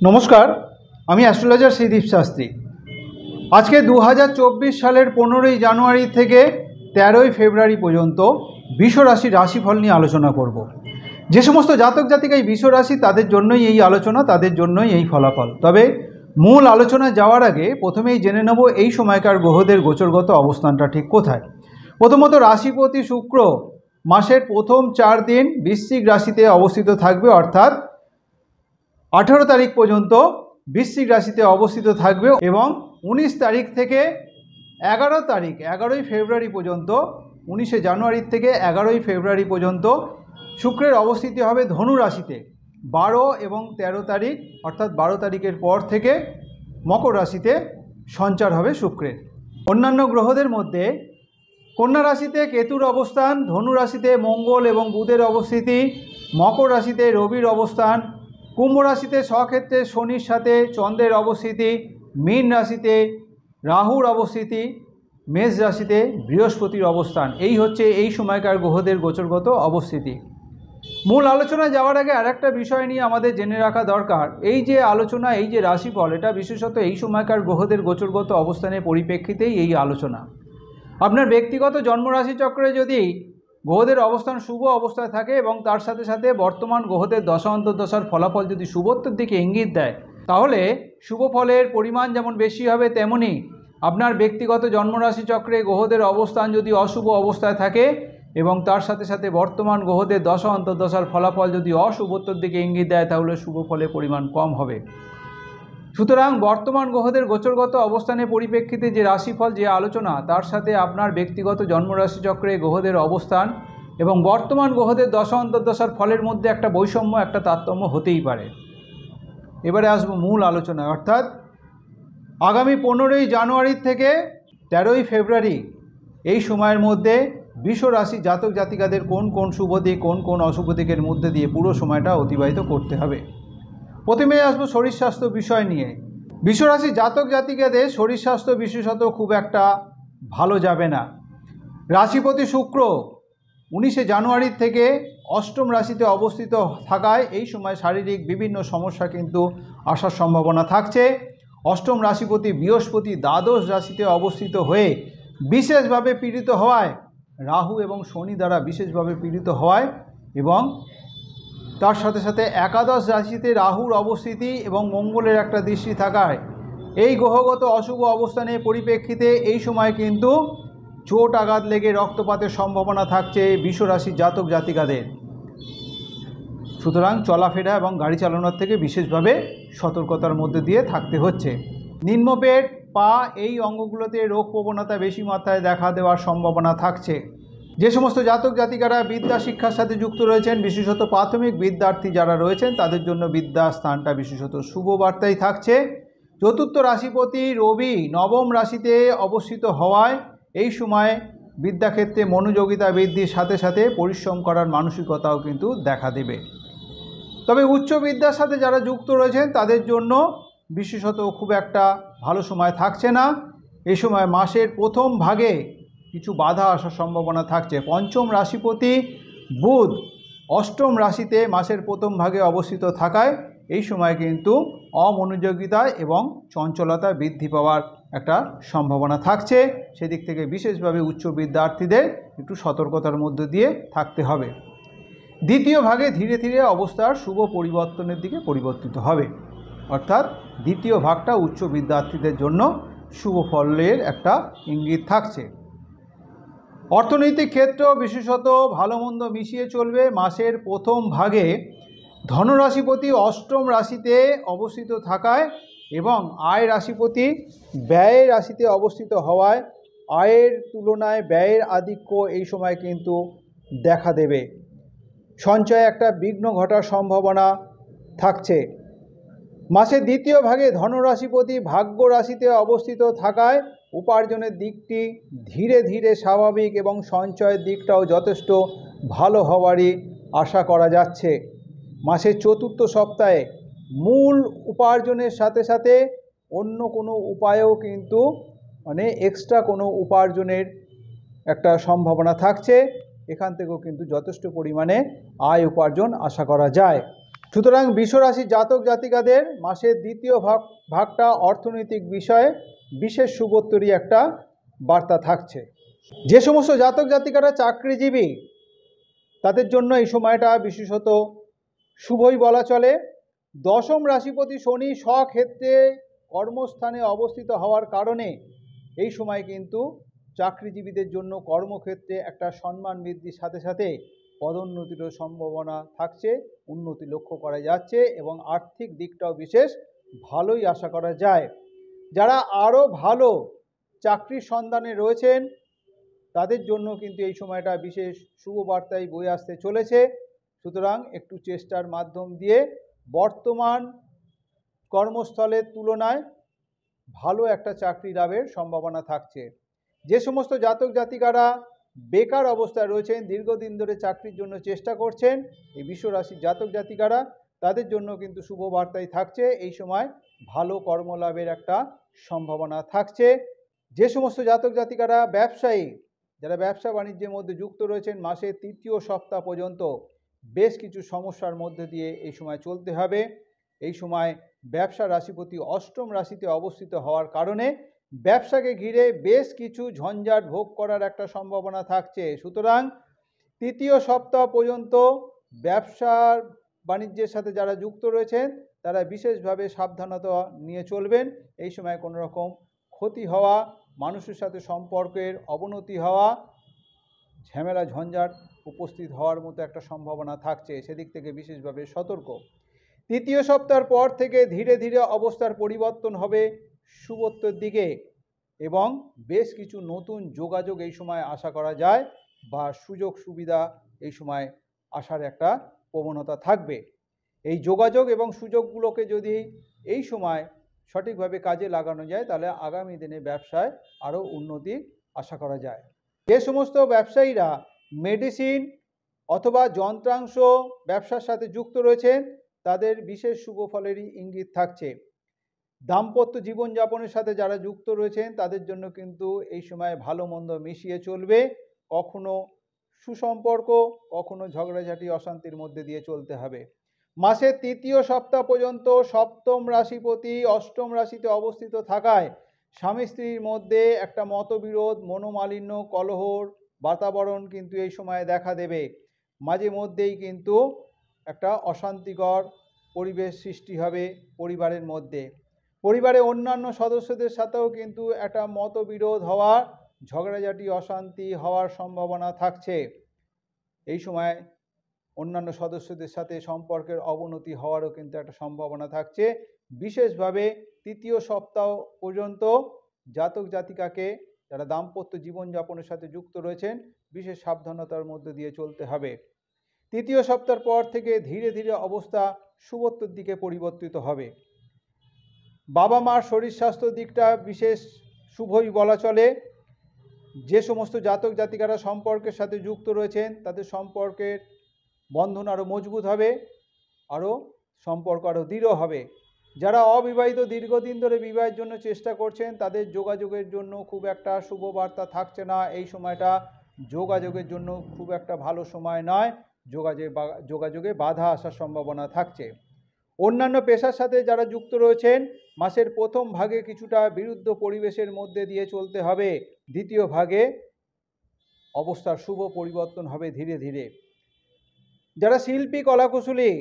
नमस्कार, আমি অ্যাস্ট্রোলজার শ্রীদীপ শাস্ত্রী। আজকে 2024 সালের 15ই জানুয়ারি থেকে 13ই ফেব্রুয়ারি পর্যন্ত বৃষ রাশির রাশিফল নিয়ে আলোচনা করব। যে সমস্ত জাতক জাতিকা এই বৃষ রাশি তাদের জন্যই এই আলোচনা, তাদের জন্যই এই ফলাফল। তবে মূল আলোচনায় যাওয়ার আগে প্রথমেই জেনে নেব এই সময়কার গ্রহদের গোচরগত অবস্থানটা ঠিক কোথায়। প্রথমত রাশিপতি শুক্র মাসের প্রথম 4 দিন বৃশ্চিক রাশিতে অবস্থিত থাকবে, অর্থাৎ 18 তারিখ পর্যন্ত বৃশ্চিক রাশিতে অবস্থিত থাকবে এবং 19 তারিখ থেকে 11ই ফেব্রুয়ারি পর্যন্ত, 19শে জানুয়ারি থেকে 11ই ফেব্রুয়ারি পর্যন্ত শুক্রের অবস্থিতি হবে ধনু রাশিতে। 12 এবং 13 তারিখ অর্থাৎ 12 তারিখের পর থেকে মকর রাশিতে সঞ্চার হবে শুক্রের। অন্যান্য গ্রহদের মধ্যে কন্যা রাশিতে কেতুর অবস্থান, ধনু রাশিতে মঙ্গল এবং বুধের অবস্থিতি, মকর রাশিতে রবির অবস্থান, কুম্ভ রাশিতে স্বক্ষেত্রে শনির সাথে চন্দ্রের অবস্থিতি, মীন রাশিতে রাহুর অবস্থিতি, মেষ রাশিতে বৃহস্পতির অবস্থান। এই হচ্ছে এই সময়কার গ্রহদের গোচরগত অবস্থিতি। মূল আলোচনায় যাওয়ার আগে আরেকটা বিষয় নিয়ে আমাদের জেনে রাখা দরকার। এই যে আলোচনা, এই যে রাশিফল, এটা বিশেষত এই সময়কার গ্রহদের গোচরগত অবস্থানের পরিপ্রেক্ষিতেই এই আলোচনা। আপনার ব্যক্তিগত জন্মরাশি চক্রে যদি গ্রহদের অবস্থান শুভ অবস্থায় থাকে এবং তার সাথে সাথে বর্তমান গ্রহদের দশা অন্তর্দশার ফলাফল যদি শুভত্বের দিকে ইঙ্গিত দেয়, তাহলে শুভ ফলের পরিমাণ যেমন বেশি হবে, তেমনি আপনার ব্যক্তিগত জন্মরাশি চক্রে গ্রহদের অবস্থান যদি অশুভ অবস্থায় থাকে এবং তার সাথে সাথে বর্তমান গ্রহদের দশা অন্তর্দশার ফলাফল যদি অশুভত্বের দিকে ইঙ্গিত দেয়, তাহলে শুভ ফলের পরিমাণ কম হবে। সুতরাং বর্তমান গ্রহদের গোচরগত অবস্থানের পরিপ্রেক্ষিতে যে রাশিফল, যে আলোচনা, তার সাথে আপনার ব্যক্তিগত জন্মরাশি চক্রে গ্রহদের অবস্থান এবং বর্তমান গ্রহদের দশা অন্তর্দশার ফলের মধ্যে একটা বৈষম্য, একটা তারতম্য হতেই পারে। এবারে আসবো মূল আলোচনায়, অর্থাৎ আগামী 15ই জানুয়ারি থেকে 13ই ফেব্রুয়ারি এই সময়ের মধ্যে বৃষ রাশি জাতক জাতিকাদের কোন কোন শুভ দিক, কোন কোন অশুভ দিকের মধ্যে দিয়ে পুরো সময়টা অতিবাহিত করতে হবে। প্রথমে আসবো শরীর স্বাস্থ্য বিষয় নিয়ে। বৃষ রাশি জাতক জাতিকাদের শরীর স্বাস্থ্য বিশেষত খুব একটা ভালো যাবে না। রাশিপতি শুক্র 19শে জানুয়ারি থেকে অষ্টম রাশিতে অবস্থিত থাকায় এই সময় শারীরিক বিভিন্ন সমস্যা কিন্তু আসার সম্ভাবনা থাকছে। অষ্টম রাশিপতি বৃহস্পতি দ্বাদশ রাশিতে অবস্থিত হয়ে বিশেষভাবে পীড়িত হওয়ায়, রাহু এবং শনি দ্বারা বিশেষভাবে পীড়িত হওয়ায় এবং তার সাথে সাথে একাদশ রাশিতে রাহুর অবস্থিতি এবং মঙ্গলের একটা দৃষ্টি থাকায় এই গ্রহগত অশুভ অবস্থানের পরিপ্রেক্ষিতে এই সময় কিন্তু চোট আঘাত লেগে রক্তপাতের সম্ভাবনা থাকছে বৃষ রাশির জাতক জাতিকাদের। সুতরাং চলাফেরা এবং গাড়ি চালানোর থেকে বিশেষভাবে সতর্কতার মধ্যে দিয়ে থাকতে হচ্ছে। নিম্নপেট, পা, এই অঙ্গগুলোতে রোগ প্রবণতা বেশি মাত্রায় দেখা দেওয়ার সম্ভাবনা থাকছে। যে সমস্ত জাতক জাতিকারা বিদ্যা শিক্ষার সাথে যুক্ত রয়েছেন, বিশেষত প্রাথমিক বিদ্যার্থী যারা রয়েছেন, তাদের জন্য বিদ্যা স্থানটা বিশেষত শুভ বার্তাই থাকছে। চতুর্থ রাশিপতি রবি নবম রাশিতে অবস্থিত হওয়ায় এই সময় বিদ্যাক্ষেত্রে মনোযোগিতা বৃদ্ধির সাথে সাথে পরিশ্রম করার মানসিকতাও কিন্তু দেখা দেবে। তবে উচ্চ বিদ্যার সাথে যারা যুক্ত রয়েছেন তাদের জন্য বিশেষত খুব একটা ভালো সময় থাকছে না। এই সময় মাসের প্রথম ভাগে কিছু বাধা আসার সম্ভাবনা থাকছে। পঞ্চম রাশিপতি বুধ অষ্টম রাশিতে মাসের প্রথম ভাগে অবস্থিত থাকায় এই সময় কিন্তু অমনোযোগিতা এবং চঞ্চলতা বৃদ্ধি পাওয়ার একটা সম্ভাবনা থাকছে। সেদিক থেকে বিশেষভাবে উচ্চ বিদ্যার্থীদের একটু সতর্কতার মধ্যে দিয়ে থাকতে হবে। দ্বিতীয় ভাগে ধীরে ধীরে অবস্থার শুভ পরিবর্তনের দিকে পরিবর্তিত হবে, অর্থাৎ দ্বিতীয় ভাগটা উচ্চ বিদ্যার্থীদের জন্য শুভ ফলের একটা ইঙ্গিত থাকছে। অর্থনৈতিক ক্ষেত্র বিশেষত ভালো মন্দ মিশিয়ে চলবে। মাসের প্রথম ভাগে ধনরাশিপতি অষ্টম রাশিতে অবস্থিত থাকায় এবং আয় রাশিপতি ব্যয়ের রাশিতে অবস্থিত হওয়ায় আয়ের তুলনায় ব্যয়ের আধিক্য এই সময় কিন্তু দেখা দেবে। সঞ্চয়ে একটা বিঘ্ন ঘটার সম্ভাবনা থাকছে। মাসের দ্বিতীয় ভাগে ধনরাশিপতি ভাগ্য রাশিতে অবস্থিত থাকায় উপার্জনের দিকটি ধীরে ধীরে স্বাভাবিক এবং সঞ্চয়ের দিকটাও যথেষ্ট ভালো হওয়ারই আশা করা যাচ্ছে। মাসের চতুর্থ সপ্তাহে মূল উপার্জনের সাথে সাথে অন্য কোনো উপায়েও কিন্তু এক্সট্রা কোনো উপার্জনের একটা সম্ভাবনা থাকছে। এখান থেকেও কিন্তু যথেষ্ট পরিমাণে আয় উপার্জন আশা করা যায়। সুতরাং বৃষরাশির জাতক জাতিকাদের মাসের দ্বিতীয় ভাগটা অর্থনৈতিক বিষয়ে বিশেষ শুভত্বরী একটা বার্তা থাকছে। যে সমস্ত জাতক জাতিকারা চাকরিজীবী তাদের জন্য এই সময়টা বিশেষত শুভই বলা চলে। দশম রাশিপতি শনি স্বক্ষেত্রে কর্মস্থানে অবস্থিত হওয়ার কারণে এই সময় কিন্তু চাকরিজীবীদের জন্য কর্মক্ষেত্রে একটা সম্মান বৃদ্ধির সাথে সাথে পদোন্নতিরও সম্ভাবনা থাকছে, উন্নতি লক্ষ্য করা যাচ্ছে এবং আর্থিক দিকটাও বিশেষ ভালোই আশা করা যায়। যারা আরও ভালো চাকরির সন্ধানে রয়েছেন তাদের জন্য কিন্তু এই সময়টা বিশেষ শুভ বার্তায় বয়ে আসতে চলেছে। সুতরাং একটু চেষ্টার মাধ্যম দিয়ে বর্তমান কর্মস্থলের তুলনায় ভালো একটা চাকরি লাভের সম্ভাবনা থাকছে। যে সমস্ত জাতক জাতিকারা বেকার অবস্থায় রয়েছেন, দীর্ঘদিন ধরে চাকরির জন্য চেষ্টা করছেন, এই বৃষরাশির জাতক জাতিকারা তাদের জন্য কিন্তু শুভ বার্তাই থাকছে। এই সময় ভালো কর্মলাভের একটা সম্ভাবনা থাকছে। যে সমস্ত জাতক জাতিকারা ব্যবসায়ী, যারা ব্যবসা বাণিজ্যের মধ্যে যুক্ত রয়েছেন, মাসের তৃতীয় সপ্তাহ পর্যন্ত বেশ কিছু সমস্যার মধ্যে দিয়ে এই সময় চলতে হবে। এই সময় ব্যবসা রাশিপতি অষ্টম রাশিতে অবস্থিত হওয়ার কারণে ব্যবসাকে ঘিরে বেশ কিছু ঝঞ্ঝাট ভোগ করার একটা সম্ভাবনা থাকছে। সুতরাং তৃতীয় সপ্তাহ পর্যন্ত ব্যবসার বাণিজ্যের সাথে যারা যুক্ত রয়েছেন তারা বিশেষভাবে সাবধানতা নিয়ে চলবেন। এই সময় কোনো রকম ক্ষতি হওয়া, মানুষের সাথে সম্পর্কের অবনতি হওয়া, ঝামেলা ঝঞ্ঝাট উপস্থিত হওয়ার মতো একটা সম্ভাবনা থাকছে, সেদিক থেকে বিশেষভাবে সতর্ক। তৃতীয় সপ্তাহের পর থেকে ধীরে ধীরে অবস্থার পরিবর্তন হবে শুভত্বের দিকে এবং বেশ কিছু নতুন যোগাযোগ এই সময় আশা করা যায় বা সুযোগ সুবিধা এই সময় আসার একটা প্রবণতা থাকবে। এই যোগাযোগ এবং সুযোগগুলোকে যদি এই সময় সঠিকভাবে কাজে লাগানো যায় তাহলে আগামী দিনে ব্যবসায় আরও উন্নতি আশা করা যায়। যে সমস্ত ব্যবসায়ীরা মেডিসিন অথবা যন্ত্রাংশ ব্যবসার সাথে যুক্ত রয়েছেন তাদের বিশেষ শুভ ফলেরই ইঙ্গিত থাকছে। দাম্পত্য জীবনযাপনের সাথে যারা যুক্ত রয়েছেন তাদের জন্য কিন্তু এই সময় ভালো মন্দ মিশিয়ে চলবে। কখনো সুসম্পর্ক, কখনো ঝগড়াঝাটি অশান্তির মধ্যে দিয়ে চলতে হবে। মাসের তৃতীয় সপ্তাহ পর্যন্ত সপ্তম রাশিপতি অষ্টম রাশিতে অবস্থিত থাকায় স্বামী স্ত্রীর মধ্যে একটা মতবিরোধ, মনোমালিন্য, কলহর বাতাবরণ কিন্তু এই সময় দেখা দেবে। মাঝে মধ্যেই কিন্তু একটা অশান্তিকর পরিবেশ সৃষ্টি হবে পরিবারের মধ্যে। পরিবারে অন্যান্য সদস্যদের সাথেও কিন্তু একটা মতবিরোধ হওয়ার, ঝগড়াঝাটি অশান্তি হওয়ার সম্ভাবনা থাকছে। এই সময় অন্যান্য সদস্যদের সাথে সম্পর্কের অবনতি হওয়ারও কিন্তু একটা সম্ভাবনা থাকছে। বিশেষভাবে তৃতীয় সপ্তাহ পর্যন্ত জাতক জাতিকাকে যারা দাম্পত্য জীবনযাপনের সাথে যুক্ত রয়েছেন বিশেষ সাবধানতার মধ্যে দিয়ে চলতে হবে। তৃতীয় সপ্তাহের পর থেকে ধীরে ধীরে অবস্থা শুভত্বের দিকে পরিবর্তিত হবে। বাবা মার শরীর স্বাস্থ্য দিকটা বিশেষ শুভই বলা চলে। যে সমস্ত জাতক জাতিকারা সম্পর্কের সাথে যুক্ত রয়েছেন তাদের সম্পর্কের বন্ধন আরও মজবুত হবে, আরও সম্পর্ক আরও দৃঢ় হবে। যারা অবিবাহিত দীর্ঘদিন ধরে বিবাহের জন্য চেষ্টা করছেন তাদের যোগাযোগের জন্য খুব একটা শুভ বার্তা থাকছে না। এই সময়টা যোগাযোগের জন্য খুব একটা ভালো সময় নয়, যোগাযোগে বাধা আসার সম্ভাবনা থাকছে। অন্যান্য পেশার সাথে যারা যুক্ত রয়েছেন মাসের প্রথম ভাগে কিছুটা বিরুদ্ধ পরিবেশের মধ্যে দিয়ে চলতে হবে, দ্বিতীয় ভাগে অবস্থার শুভ পরিবর্তন হবে ধীরে ধীরে। যারা শিল্পী কলাকুশলী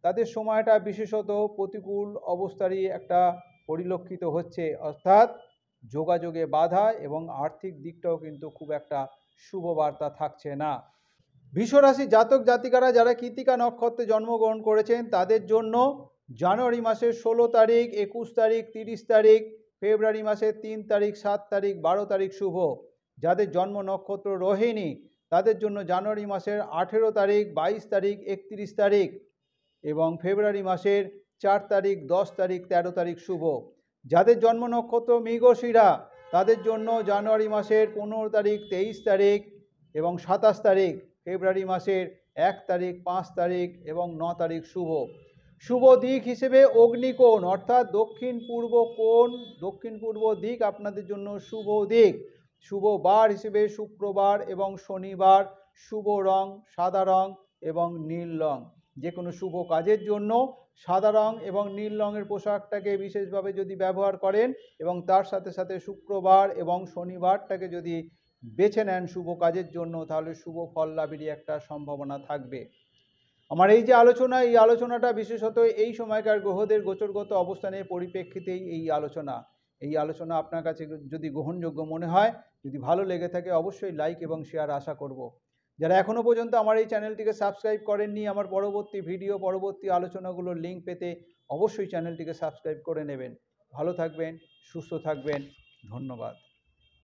তাদের সময়টা বিশেষত প্রতিকূল অবস্থারই একটা পরিলক্ষিত হচ্ছে, অর্থাৎ যোগাযোগে বাধা এবং আর্থিক দিকটাও কিন্তু খুব একটা শুভ বার্তা থাকছে না। বৃষরাশি জাতক জাতিকারা যারা কৃতিকা নক্ষত্রে জন্মগ্রহণ করেছেন তাদের জন্য জানুয়ারি মাসের 16 তারিখ, 21 তারিখ, 30 তারিখ, ফেব্রুয়ারি মাসের 3 তারিখ, 7 তারিখ, 12 তারিখ শুভ। যাদের জন্ম নক্ষত্র রোহিণী তাদের জন্য জানুয়ারি মাসের 18 তারিখ, 22 তারিখ, 31 তারিখ এবং ফেব্রুয়ারি মাসের 4 তারিখ, 10 তারিখ, 13 তারিখ শুভ। যাদের জন্ম নক্ষত্র মৃগশিরা তাদের জন্য জানুয়ারি মাসের 15 তারিখ, 23 তারিখ এবং 27 তারিখ, ফেব্রুয়ারি মাসের 1 তারিখ, 5 তারিখ এবং 9 তারিখ শুভ। শুভ দিক হিসেবে অগ্নিকোণ অর্থাৎ দক্ষিণ পূর্ব কোণ, দক্ষিণ পূর্ব দিক আপনাদের জন্য শুভ দিক। শুভ বার হিসেবে শুক্রবার এবং শনিবার। শুভ রং সাদা রং এবং নীল রং। যে কোনো শুভ কাজের জন্য সাদা রং এবং নীল রঙের পোশাকটাকে বিশেষভাবে যদি ব্যবহার করেন এবং তার সাথে সাথে শুক্রবার এবং শনিবারটাকে যদি বেছে নেন শুভ কাজের জন্য, তাহলে শুভ ফল লাভেরই একটা সম্ভাবনা থাকবে। আমার এই যে আলোচনা, এই আলোচনাটা বিশেষত এই সময়কার গ্রহদের গোচরগত অবস্থানের পরিপ্রেক্ষিতেই এই আলোচনা আপনার কাছে যদি গ্রহণযোগ্য মনে হয়, যদি ভালো লেগে থাকে, অবশ্যই লাইক এবং শেয়ার আশা করব। যারা এখনও পর্যন্ত আমার এই চ্যানেলটিকে সাবস্ক্রাইব করেননি, আমার পরবর্তী ভিডিও, পরবর্তী আলোচনাগুলোর লিঙ্ক পেতে অবশ্যই চ্যানেলটিকে সাবস্ক্রাইব করে নেবেন। ভালো থাকবেন, সুস্থ থাকবেন, ধন্যবাদ।